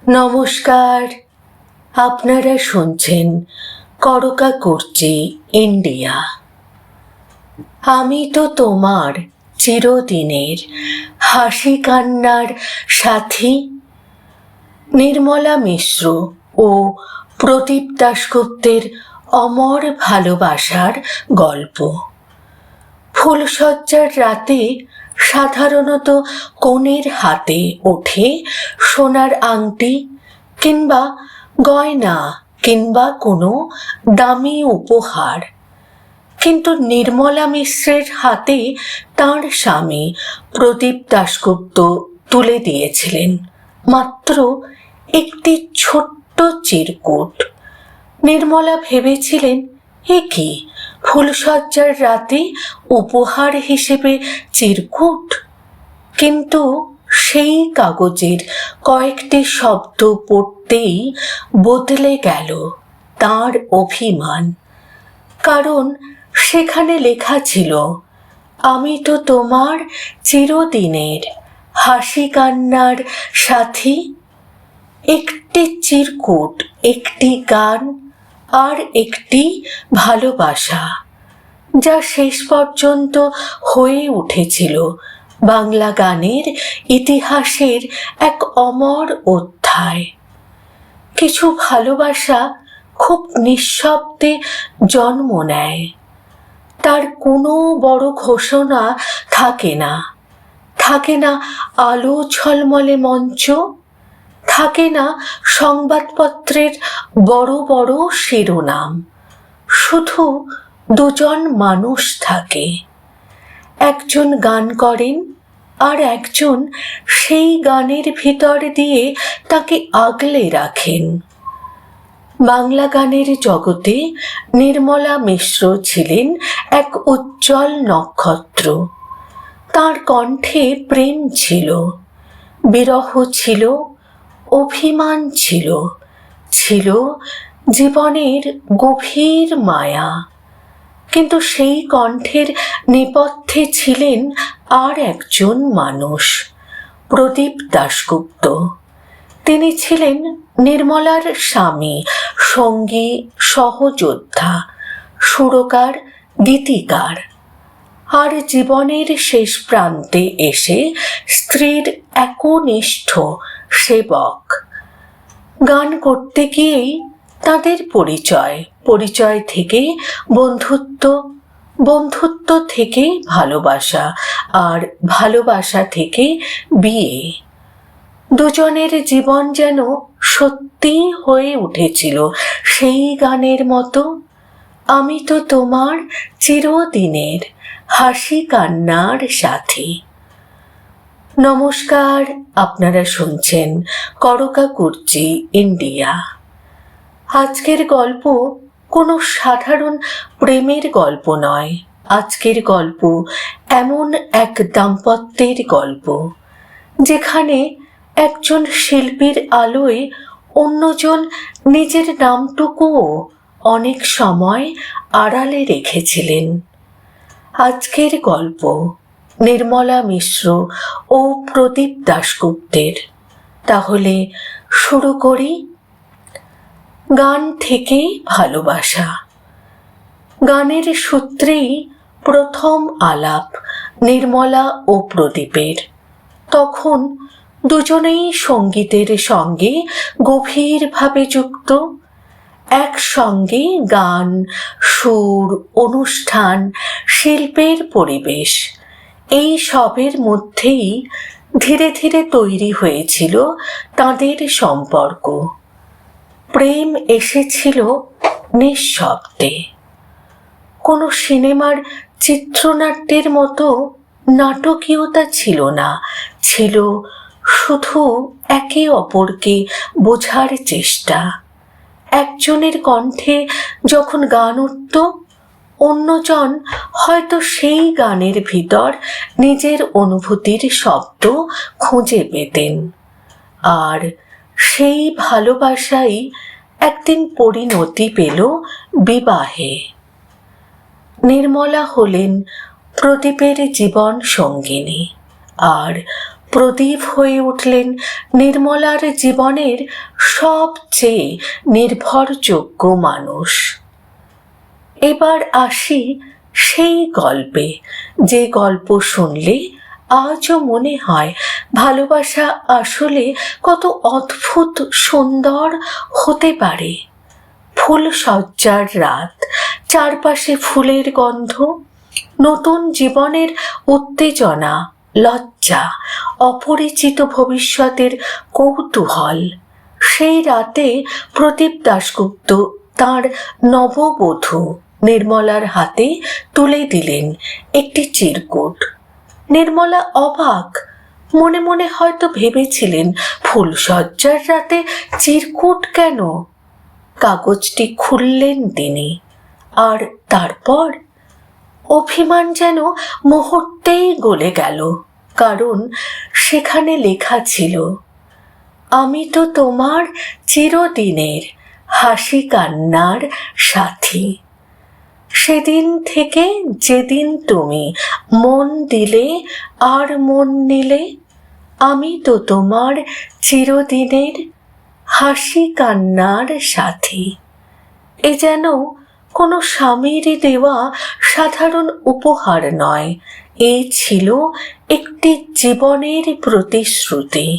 নমস্কার, আপনারা শুনছেন করকা কুর্চি ইন্ডিয়া। আমি তো তোমার চিরদিনের হাসি কান্নার সাথী। নির্মলা মিশ্র ও প্রদীপ দাশগুপ্তের অমর ভালোবাসার গল্প। ফুলশয্যার রাতে সাধারণত কনের হাতে ওঠে সোনার আংটি কিংবা গয়না কিংবা কোনো দামি উপহার, কিন্তু নির্মলা মিশ্রের হাতে তাঁর স্বামী প্রদীপ দাশগুপ্ত তুলে দিয়েছিলেন মাত্র একটি ছোট্ট চিরকুট। নির্মলা ভেবেছিলেন, এ কি, ফুলশয্যার রাতে উপহার হিসেবে চিরকুট? কিন্তু সেই কাগজের কয়েকটি শব্দ পড়তেই বদলে গেল তাঁর অভিমান। কারণ সেখানে লেখা ছিল, আমি তো তোমার চিরদিনের হাসি কান্নার সাথী। একটি চিরকুট, একটি গান আর একটি ভালোবাসা, যা শেষ পর্যন্ত হয়ে উঠেছিল বাংলা গানের ইতিহাসের এক অমর অধ্যায়। কিছু ভালোবাসা খুব নিঃশব্দে জন্ম নেয়। তার কোনো বড় ঘোষণা থাকে না, থাকে না আলো ঝলমলে মঞ্চ, থাকে না সংবাদপত্রের বড় বড় শিরোনাম। শুধু দুজন মানুষ থাকে, একজন গান করেন আর একজন সেই গানের ভিতর দিয়ে তাকে আগলে রাখেন। বাংলা গানের জগতে নির্মলা মিশ্র ছিলেন এক উজ্জ্বল নক্ষত্র। তার কণ্ঠে প্রেম ছিল, বিরহ ছিল, অভিমান ছিল, ছিল জীবনের গভীর মায়া। কিন্তু সেই কণ্ঠের নেপথ্যে ছিলেন আর একজন মানুষ, প্রদীপ দাশগুপ্ত। তিনি ছিলেন নির্মলার স্বামী, সঙ্গী, সহযোদ্ধা, সুরকার, গীতিকার। আর জীবনের শেষ প্রান্তে এসে স্ত্রীর একনিষ্ঠ সেবক। গান করতে গিয়েই তাদের পরিচয় থেকে বন্ধুত্ব, বন্ধুত্ব থেকে ভালোবাসা, আর ভালোবাসা থেকে বিয়ে। দুজনের জীবন যেন সত্যি হয়ে উঠেছিল সেই গানের মতো, আমি তো তোমার চিরদিনের হাসি কান্নার সাথী। নমস্কার, আপনারা শুনছেন করকা কুর্চি ইন্ডিয়া। আজকের গল্প কোনো সাধারণ প্রেমের গল্প নয়। আজকের গল্প এমন এক দাম্পত্যের গল্প, যেখানে একজন শিল্পীর আলোয় অন্যজন নিজের নামটুকুও অনেক সময় আড়ালে রেখেছিলেন। আজকের গল্প নির্মলা মিশ্র ও প্রদীপ দাশগুপ্তের। তাহলে শুরু করি। গান থেকে ভালোবাসা। গানের সূত্রেই প্রথম আলাপ নির্মলা ও প্রদীপের। তখন দুজনেই সঙ্গীতের সঙ্গে গভীরভাবে যুক্ত। একসঙ্গে গান, সুর, অনুষ্ঠান, শিল্পের পরিবেশ, এই সবের মধ্যেই ধীরে ধীরে তৈরি হয়েছিল তাদের সম্পর্ক। প্রেম এসেছিল নিঃশব্দে। কোনো সিনেমার চিত্রনাট্যের মতো নাটকীয়তা ছিল না, ছিল শুধু একে অপরকে বোঝার চেষ্টা। একজনের কণ্ঠে যখন গান উঠত, অন্যজন হয়তো সেই গানের ভিতর নিজের অনুভূতির শব্দ খুঁজে পেতেন। আর সেই ভালোবাসাই একদিন পরিণতি পেল বিবাহে। নির্মলা হলেন প্রদীপের জীবন সঙ্গিনী, আর প্রদীপ হয়ে উঠলেন নির্মলার জীবনের সবচেয়ে নির্ভরযোগ্য মানুষ। এবার আসি সেই গল্পে, যে গল্প শুনলে আজও মনে হয় ভালোবাসা আসলে কত অদ্ভুত সুন্দর হতে পারে। ফুল সজ্জার রাত, চারপাশে ফুলের গন্ধ, নতুন জীবনের উত্তেজনা, লজ্জা, অপরিচিত ভবিষ্যতের কৌতূহল। সেই রাতে প্রদীপ দাশগুপ্ত তাঁর নববধূ নির্মলার হাতে তুলে দিলেন একটি চিরকুট। নির্মলা অবাক, মনে মনে হয়তো ভেবেছিলেন ফুলসজ্জার রাতে চিরকুট কেন। কাগজটি খুললেন তিনি, আর তারপর অভিমান যেন মুহূর্তেই গলে গেল, কারণ সেখানে লেখা ছিল, আমি তো তোমার চিরদিনের হাসি কান্নার সাথী। সেদিন থেকে যেদিন তুমি মন দিলে আর মন নিলে, আমি তো তোমার চিরদিনের হাসি কান্নার সাথী। এ যেন কোনো স্বামীর দেওয়া সাধারণ উপহার নয়, এই ছিল একটি জীবনের প্রতিশ্রুতি।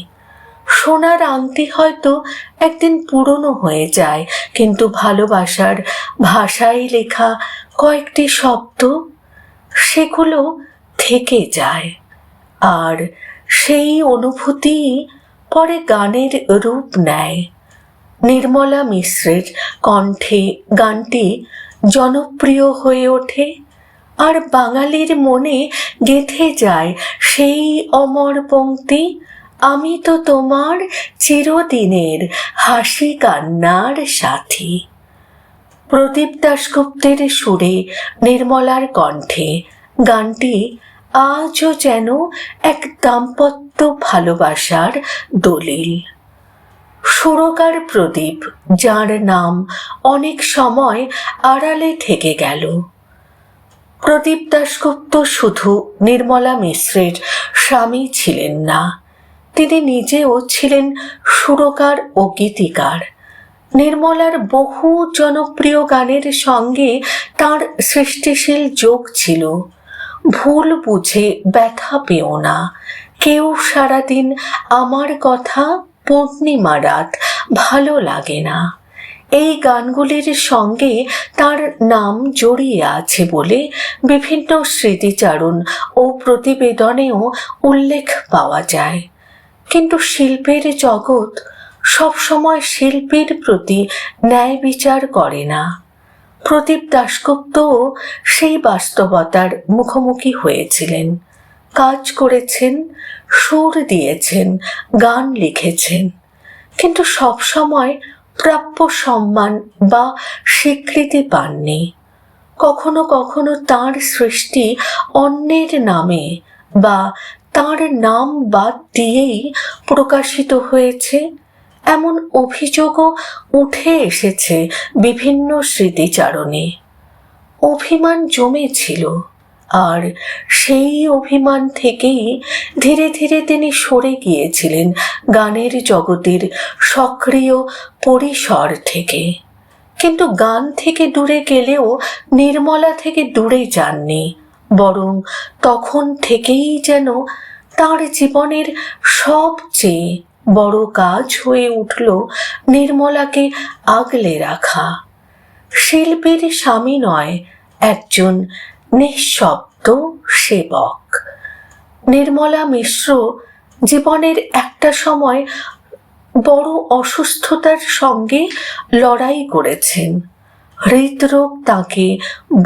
সোনার আংটি হয়তো একদিন পুরনো হয়ে যায়, কিন্তু ভালোবাসার ভাষায় লেখা কয়েকটি শব্দ, সেগুলো থেকে যায়। আর সেই অনুভূতি পরে গানের রূপ নেয়। নির্মলা মিশ্রের কণ্ঠে গানটি জনপ্রিয় হয়ে ওঠে, আর বাঙালির মনে গেঁথে যায় সেই অমর পংক্তি, আমি তো তোমার চিরদিনের হাসি কান্নার সাথী। প্রদীপ দাশগুপ্তের সুরে, নির্মলার কণ্ঠে গানটি আজও যেন এক দাম্পত্য ভালোবাসার দলিল। সুরকার প্রদীপ, যার নাম অনেক সময় আড়ালে থেকে গেল। প্রদীপ দাশগুপ্ত শুধু নির্মলা মিশ্রের স্বামী ছিলেন না, তিনি নিজেও ছিলেন সুরকার ও গীতিকার। নির্মলার বহু জনপ্রিয় গানের সঙ্গে তার সৃষ্টিশীল যোগ ছিল। ভুল বুঝে ব্যথা পেও না, কেউ সারাদিন আমার কথা, পূর্ণিমা রাত ভালো লাগে না, এই গানগুলির সঙ্গে তার নাম জড়িয়ে আছে বলে বিভিন্ন স্মৃতিচারণ ও প্রতিবেদনেও উল্লেখ পাওয়া যায়। কিন্তু শিল্পের জগৎ সবসময় শিল্পীর প্রতি ন্যায় বিচার করে না। প্রদীপ দাশগুপ্তও সেই বাস্তবতার মুখোমুখি হয়েছিলেন। কাজ করেছেন, সুর দিয়েছেন, গান লিখেছেন, কিন্তু সবসময় প্রাপ্য সম্মান বা স্বীকৃতি পাননি। কখনো কখনো তাঁর সৃষ্টি অন্যের নামে বা তাঁর নাম বাদ দিয়েই প্রকাশিত হয়েছে, এমন অভিযোগও উঠে এসেছে বিভিন্ন স্মৃতিচারণে। অভিমান জমেছিল, আর সেই অভিমান থেকেই ধীরে ধীরে তিনি সরে গিয়েছিলেন গানের জগতের সক্রিয় পরিসর থেকে। কিন্তু গান থেকে দূরে গেলেও নির্মলা থেকে দূরে যাননি, বরং তখন থেকেই যেন তার জীবনের সবচেয়ে বড় কাজ হয়ে উঠল নির্মলাকে আগলে রাখা। শিল্পীর স্বামী নয়, একজন নিঃশব্দ সেবক। নির্মলা মিশ্র জীবনের একটা সময় বড় অসুস্থতার সঙ্গে লড়াই করেছেন। হৃদরোগ তাকে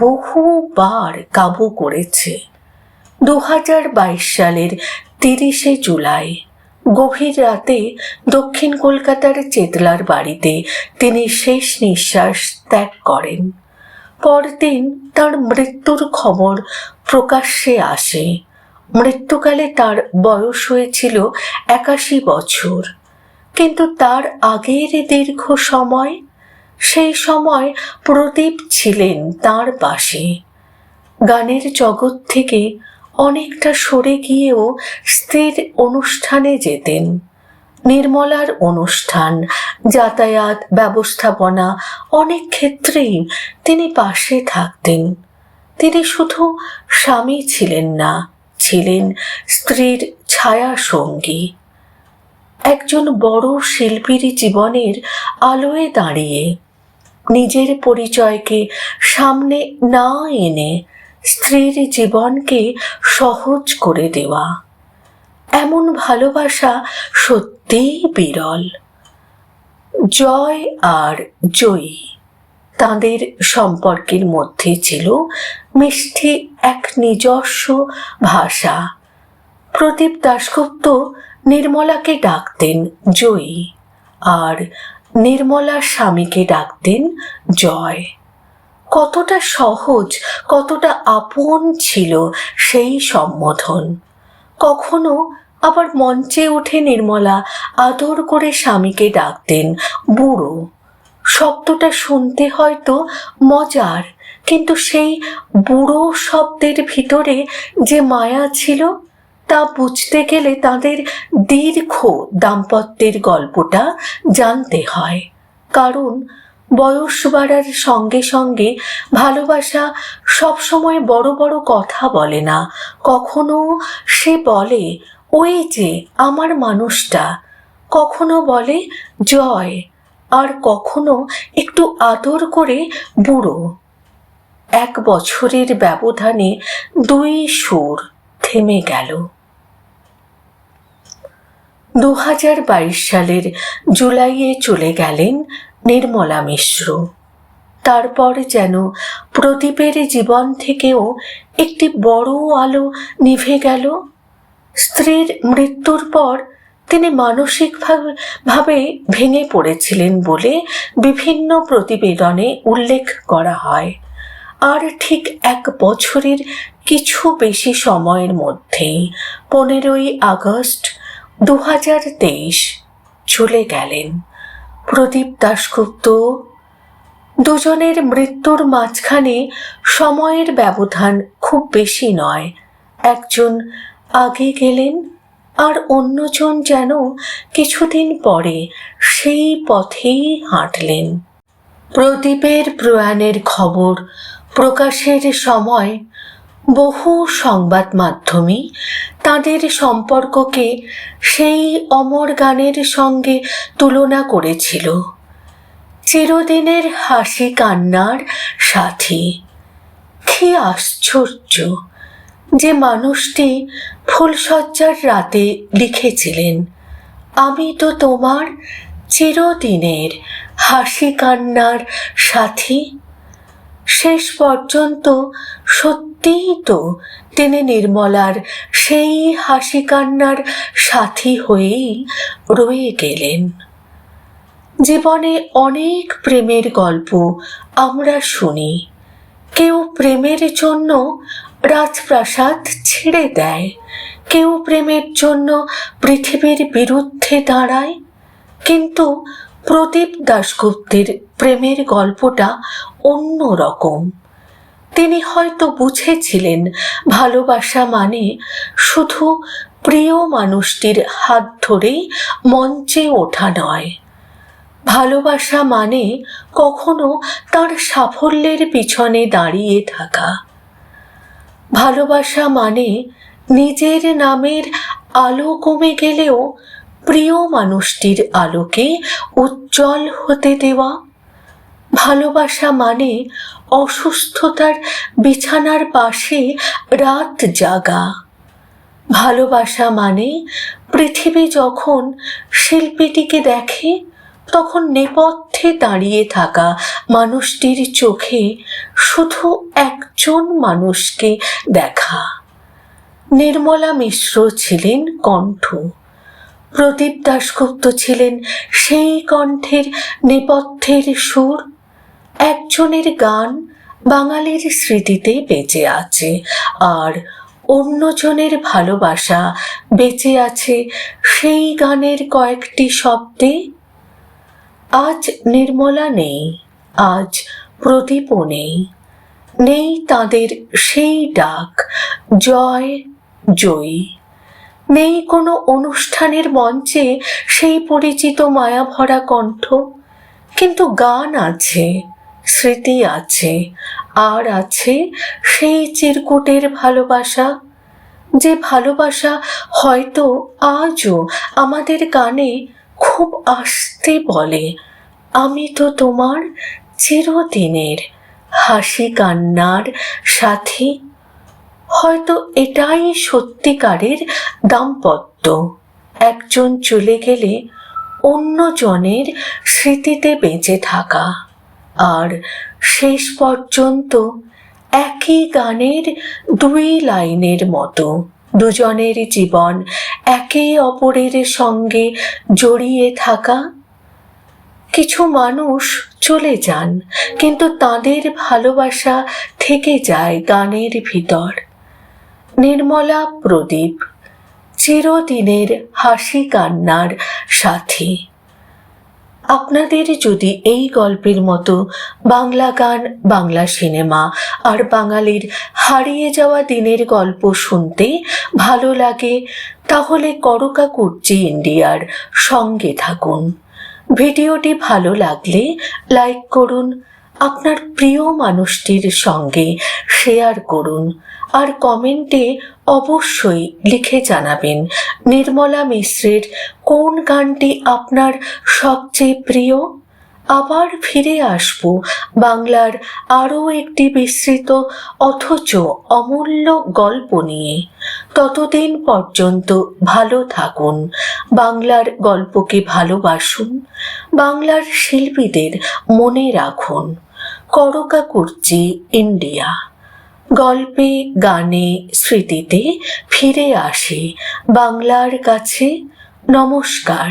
বহুবার কাবু করেছে। 2022 সালের 30শে জুলাই গভীর রাতে দক্ষিণ কলকাতার চেতলার বাড়িতে তিনি শেষ নিঃশ্বাস ত্যাগ করেন। পরদিন তার মৃত্যুর খবর প্রকাশ্যে আসে। মৃত্যুকালে তার বয়স হয়েছিল 81 বছর। কিন্তু তার আগের দীর্ঘ সময়, সেই সময় প্রদীপ ছিলেন তার পাশে। গানের জগৎ থেকে অনেকটা সরে গিয়েও স্ত্রীর অনুষ্ঠানে যেতেন। নির্মলার অনুষ্ঠান, যাতায়াত, ব্যবস্থাপনা অনেক ক্ষেত্রেই তিনি পাশে থাকতেন। তিনি শুধু স্বামী ছিলেন না, ছিলেন স্ত্রীর ছায়া সঙ্গী। একজন বড় শিল্পীর জীবনের আলোয় দাঁড়িয়ে নিজের পরিচয়কে সামনে না এনে স্ত্রীর জীবনকে সহজ করে দেওয়া, এমন ভালোবাসা সত্যিই বিরল। জয় আর জয়ী, তাঁদের সম্পর্কের মধ্যে ছিল মিষ্টি এক নিজস্ব ভাষা। প্রদীপ দাশগুপ্ত নির্মলাকে ডাকতেন জয়ী, আর নির্মলা স্বামীকে ডাকতেন জয়। কতটা সহজ, কতটা আপন ছিল সেই সম্বোধন। কখনো আবার মঞ্চে উঠে নির্মলা আদর করে স্বামীকে ডাকতেন বুড়ো। শব্দটা শুনতে হয়তো মজার, কিন্তু সেই বুড়ো শব্দের ভিতরে যে মায়া ছিল তা বুঝতে গেলে তাদের দীর্ঘ দাম্পত্যের গল্পটা জানতে হয়। কারণ বয়স বাড়ার সঙ্গে সঙ্গে ভালোবাসা সবসময় বড় বড় কথা বলে না। কখনো সে বলে ওই যে আমার মানুষটা, কখনো বলে জয়, আর কখনো একটু আদর করে বুড়ো। 1 বছরের ব্যবধানে 2 সুর থেমে গেল। 2022 সালের জুলাইয়ে চলে গেলেন নির্মলা মিশ্র। তারপর যেন প্রদীপের জীবন থেকেও একটি বড় আলো নিভে গেল। স্ত্রীর মৃত্যুর পর তিনি মানসিকভাবে ভেঙে পড়েছিলেন বলে বিভিন্ন প্রতিবেদনে উল্লেখ করা হয়। আর ঠিক 1 বছরের কিছু বেশি সময়ের মধ্যেই 15ই আগস্ট 2023 চলে গেলেন প্রদীপ দাশগুপ্ত। দুজনের মৃত্যুর মাঝখানে সময়ের ব্যবধান খুব বেশি নয়। একজন আগে গেলেন আর অন্যজন যেন কিছুদিন পরে সেই পথেই হাঁটলেন। প্রদীপের প্রয়াণের খবর প্রকাশের সময় বহু সংবাদ মাধ্যমই তাদের সম্পর্ককে সেই অমর গানের সঙ্গে তুলনা করেছিল, চিরদিনের হাসি কান্নার সাথী। কি আশ্চর্য যে মানুষটি ফুলশয্যার রাতে লিখেছিলেন, আমি তো তোমার চিরদিনের হাসি কান্নার সাথী। শেষ পর্যন্ত সত্যিই তো তিনি নির্মলার সেই হাসি কান্নার সাথী হয়েই রয়ে গেলেন। জীবনে অনেক প্রেমের গল্প আমরা শুনি। কেউ প্রেমের জন্য রাজপ্রাসাদ ছেড়ে দেয়, কেউ প্রেমের জন্য পৃথিবীর বিরুদ্ধে দাঁড়ায়। কিন্তু প্রদীপ দাশগুপ্তের প্রেমের গল্পটা অন্য রকম। তিনি হয়তো বুঝেছিলেন ভালোবাসা মানে শুধু প্রিয় মানুষটির হাত ধরেই মঞ্চে ওঠা নয়। ভালোবাসা মানে কখনো তার সাফল্যের পিছনে দাঁড়িয়ে থাকা। ভালোবাসা মানে নিজের নামের আলো কমে গেলেও প্রিয় মানুষটির আলোকে উজ্জ্বল হতে দেওয়া। ভালোবাসা মানে অসুস্থতার বিছানার পাশে রাত জাগা। ভালোবাসা মানে পৃথিবী যখন শিল্পীটিকে দেখে তখন নেপথ্যে দাঁড়িয়ে থাকা মানুষটির চোখে শুধু একজন মানুষকে দেখা। নির্মলা মিশ্র ছিলেন কণ্ঠ, প্রদীপ দাশগুপ্ত ছিলেন সেই কণ্ঠের নেপথ্যের সুর। একজনের গান বাঙালির স্মৃতিতে বেঁচে আছে, আর অন্যজনের ভালোবাসা বেঁচে আছে সেই গানের কয়েকটি শব্দে। আজ নির্মলা নেই, আজ প্রদীপও নেই, নেই তাদের সেই ডাক জয় জয়ী, নেই কোনো অনুষ্ঠানের মঞ্চে সেই পরিচিত মায়াভরা কণ্ঠ, কিন্তু গান আছে, স্মৃতি আছে, আর আছে সেই চিরকুটের ভালোবাসা, যে ভালোবাসা হয়তো আজও আমাদের কানে খুব আস্তে বলে, আমি তো তোমার চিরদিনের হাসি কান্নার সাথী। হয়তো এটাই সত্যিকারের দাম্পত্য, একজন চলে গেলে অন্যজনের স্মৃতিতে বেঁচে থাকা, আর শেষ পর্যন্ত একই গানের দুই লাইনের মতো দুজনের জীবন একে অপরের সঙ্গে জড়িয়ে থাকা। কিছু মানুষ চলে যান, কিন্তু তাদের ভালোবাসা থেকে যায় গানের ভিতর। নির্মলা প্রদীপ, চিরদিনের হাসি কান্নার সাথী। আপনাদের যদি এই গল্পের মতো বাংলা গান, বাংলা সিনেমা আর বাঙালির হারিয়ে যাওয়া দিনের গল্প শুনতে ভালো লাগে, তাহলে করকাকুর্চি ইন্ডিয়ার সঙ্গে থাকুন। ভিডিওটি ভালো লাগলে লাইক করুন, আপনার প্রিয় মানুষটির সঙ্গে শেয়ার করুন, আর কমেন্টে অবশ্যই লিখে জানাবেন নির্মলা মিশ্রের কোন গানটি আপনার সবচেয়ে প্রিয়। আবার ফিরে আসব বাংলার আরও একটি বিস্তৃত অথচ অমূল্য গল্প নিয়ে। ততদিন পর্যন্ত ভালো থাকুন, বাংলার গল্পকে ভালোবাসুন, বাংলার শিল্পীদের মনে রাখুন। করকাকুর্চি ইন্ডিয়া, গল্পে গানে স্মৃতিতে ফিরে আসে বাংলার কাছে। নমস্কার।